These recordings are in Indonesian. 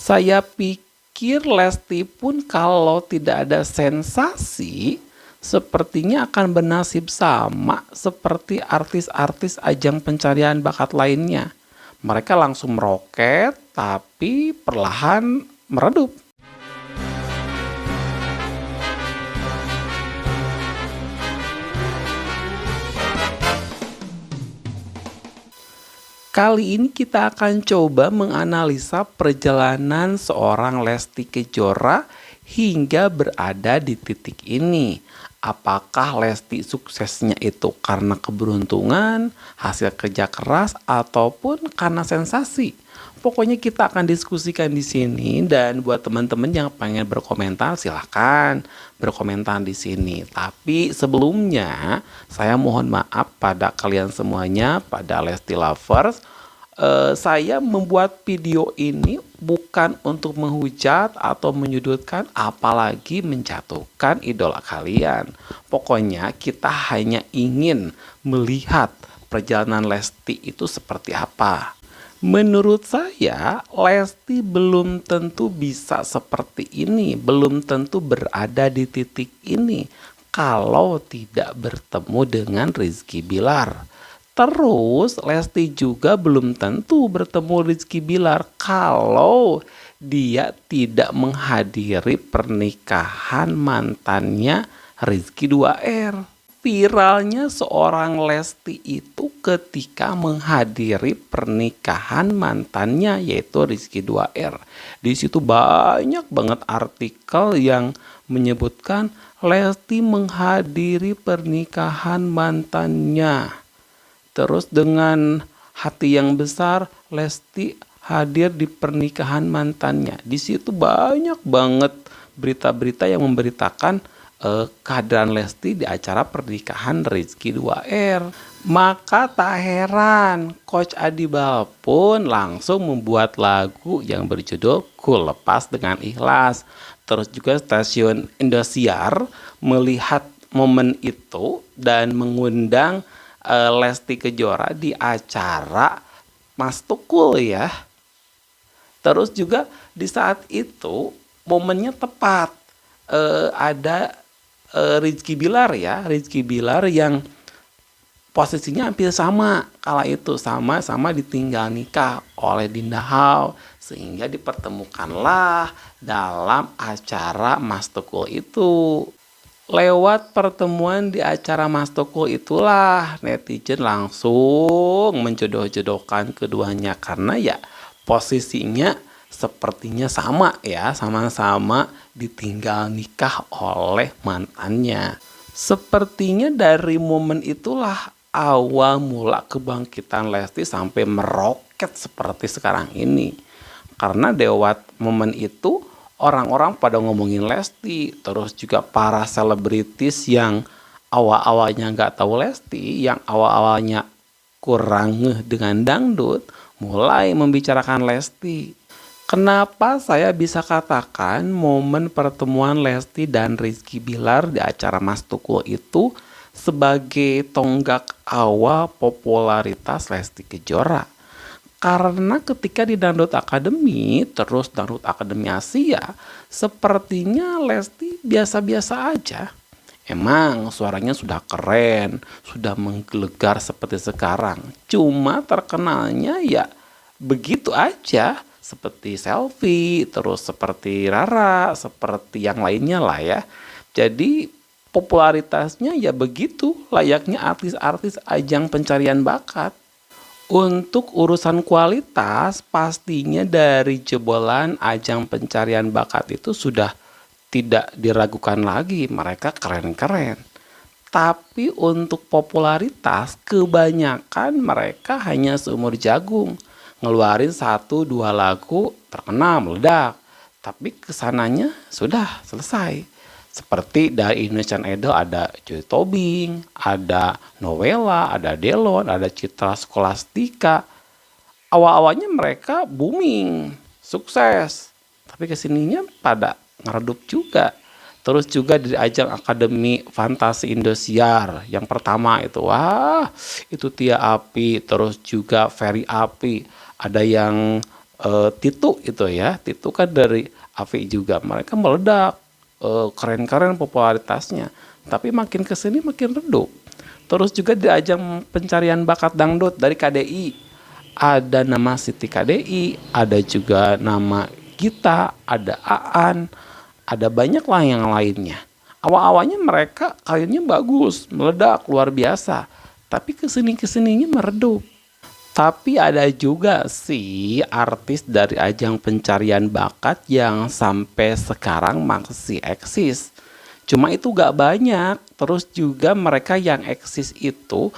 Saya pikir Lesti pun kalau tidak ada sensasi, sepertinya akan bernasib sama seperti artis-artis ajang pencarian bakat lainnya. Mereka langsung meroket, tapi perlahan meredup. Kali ini kita akan coba menganalisa perjalanan seorang Lesti Kejora hingga berada di titik ini. Apakah Lesti suksesnya itu karena keberuntungan, hasil kerja keras, ataupun karena sensasi? Pokoknya kita akan diskusikan di sini, dan buat teman-teman yang pengen berkomentar silahkan berkomentar di sini. Tapi sebelumnya saya mohon maaf pada kalian semuanya, pada Lesti lovers. Saya membuat video ini bukan untuk menghujat atau menyudutkan, apalagi menjatuhkan idola kalian. Pokoknya kita hanya ingin melihat perjalanan Lesti itu seperti apa. Menurut saya, Lesti belum tentu bisa seperti ini, belum tentu berada di titik ini kalau tidak bertemu dengan Rizky Bilar. Terus Lesti juga belum tentu bertemu Rizky Bilar kalau dia tidak menghadiri pernikahan mantannya Rizky 2R. Viralnya seorang Lesti itu ketika menghadiri pernikahan mantannya yaitu Rizky 2R. Di situ banyak banget artikel yang menyebutkan Lesti menghadiri pernikahan mantannya. Terus dengan hati yang besar Lesti hadir di pernikahan mantannya. Di situ banyak banget berita-berita yang memberitakan kehadiran Lesti di acara pernikahan Rizky 2R. Maka tak heran Coach Adibal pun langsung membuat lagu yang berjudul Ku Lepas Dengan Ikhlas. Terus juga stasiun Indosiar melihat momen itu dan mengundang Lesti Kejora di acara Mas Tukul ya. Terus juga di saat itu momennya tepat, ada Rizky Bilar ya, Rizky Bilar yang posisinya hampir sama kala itu, sama-sama ditinggal nikah oleh Dinda Hao, sehingga dipertemukanlah dalam acara Mas Tukul itu. Lewat pertemuan di acara Mas Tukul itulah netizen langsung menjodoh-jodohkan keduanya karena ya posisinya sepertinya sama ya, sama-sama ditinggal nikah oleh mantannya. Sepertinya dari momen itulah awal mula kebangkitan Lesti sampai meroket seperti sekarang ini. Karena lewat momen itu orang-orang pada ngomongin Lesti, terus juga para selebritis yang awal-awalnya nggak tahu Lesti, yang awal-awalnya kurang ngeh dengan dangdut, mulai membicarakan Lesti. Kenapa saya bisa katakan momen pertemuan Lesti dan Rizky Bilar di acara Mas Tukul itu sebagai tonggak awal popularitas Lesti Kejora? Karena ketika di Dangdut Academy, terus Dangdut Academy Asia, sepertinya Lesti biasa-biasa aja. Emang suaranya sudah keren, sudah menggelegar seperti sekarang. Cuma terkenalnya ya begitu aja, seperti Selfie, terus seperti Rara, seperti yang lainnya lah ya. Jadi popularitasnya ya begitu, layaknya artis-artis ajang pencarian bakat. Untuk urusan kualitas, pastinya dari jebolan ajang pencarian bakat itu sudah tidak diragukan lagi, mereka keren-keren. Tapi untuk popularitas, kebanyakan mereka hanya seumur jagung. Ngeluarin 1-2 lagu terkenal meledak, tapi kesananya sudah selesai. Seperti dari Indonesian Idol ada Joy Tobing, ada Nowela, ada Delon, ada Citra Scholastika. Awal-awalnya mereka booming, sukses. Tapi kesininya pada ngeredup juga. Terus juga dari ajang Akademi Fantasi Indosiar yang pertama itu, wah itu Tia Api, terus juga Ferry Api. Ada yang Titu itu ya, Titu kan dari AVI juga, mereka meledak, keren-keren popularitasnya. Tapi makin kesini makin redup. Terus juga di ajang pencarian bakat dangdut dari KDI, ada nama Siti KDI, ada juga nama Gita, ada Aan, ada banyak lah yang lainnya. Awal-awalnya mereka karirnya bagus, meledak luar biasa, tapi kesini-kesininya meredup. Tapi ada juga sih artis dari ajang pencarian bakat yang sampai sekarang masih eksis. Cuma itu gak banyak. Terus juga mereka yang eksis itu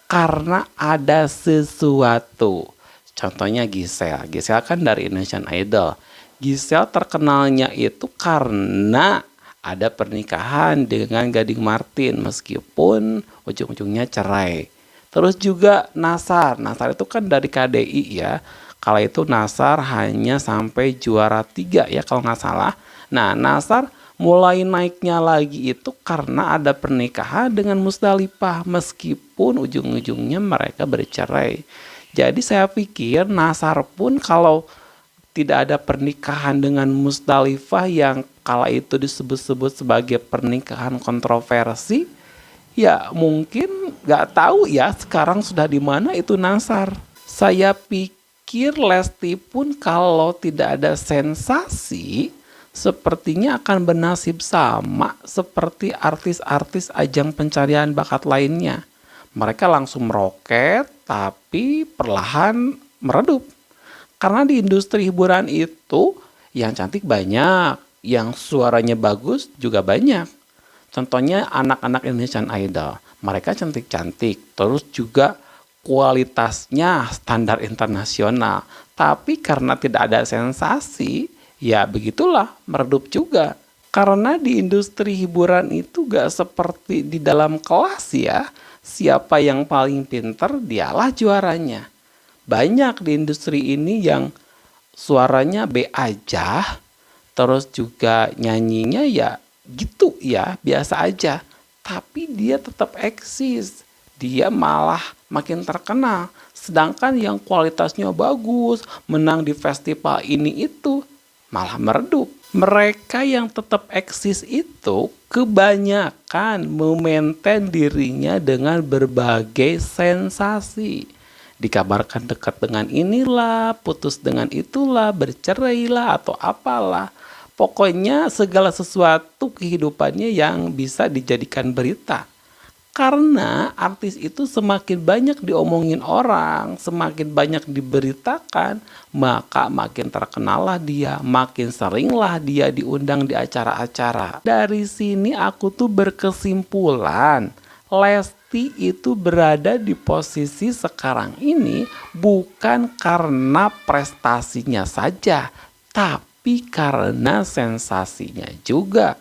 karena ada sesuatu. Contohnya Giselle. Giselle kan dari Indonesian Idol. Giselle terkenalnya itu karena ada pernikahan dengan Gading Martin meskipun ujung-ujungnya cerai. Terus juga Nasar. Nasar itu kan dari KDI ya. Kala itu Nasar hanya sampai juara 3 ya kalau nggak salah. Nah, Nasar mulai naiknya lagi itu karena ada pernikahan dengan Musdalifah meskipun ujung-ujungnya mereka bercerai. Jadi saya pikir Nasar pun kalau tidak ada pernikahan dengan Musdalifah yang kala itu disebut-sebut sebagai pernikahan kontroversi, ya mungkin nggak tahu ya sekarang sudah di mana itu Nasar. Saya pikir Lesti pun kalau tidak ada sensasi, sepertinya akan bernasib sama seperti artis-artis ajang pencarian bakat lainnya. Mereka langsung meroket, tapi perlahan meredup. Karena di industri hiburan itu yang cantik banyak, yang suaranya bagus juga banyak. Contohnya anak-anak Indonesian Idol. Mereka cantik-cantik, terus juga kualitasnya standar internasional. Tapi karena tidak ada sensasi, ya begitulah meredup juga. Karena di industri hiburan itu gak seperti di dalam kelas ya. Siapa yang paling pinter, dialah juaranya. Banyak di industri ini yang suaranya B aja, terus juga nyanyinya ya gitu ya, biasa aja. Tapi dia tetap eksis. Dia malah makin terkenal. Sedangkan yang kualitasnya bagus, menang di festival ini itu, malah meredup. Mereka yang tetap eksis itu kebanyakan memaintain dirinya dengan berbagai sensasi. Dikabarkan dekat dengan inilah, putus dengan itulah, bercerailah atau apalah. Pokoknya segala sesuatu kehidupannya yang bisa dijadikan berita. Karena artis itu semakin banyak diomongin orang, semakin banyak diberitakan, maka makin terkenallah dia, makin seringlah dia diundang di acara-acara. Dari sini aku tuh berkesimpulan, Lesti itu berada di posisi sekarang ini bukan karena prestasinya saja, tapi karena sensasinya juga.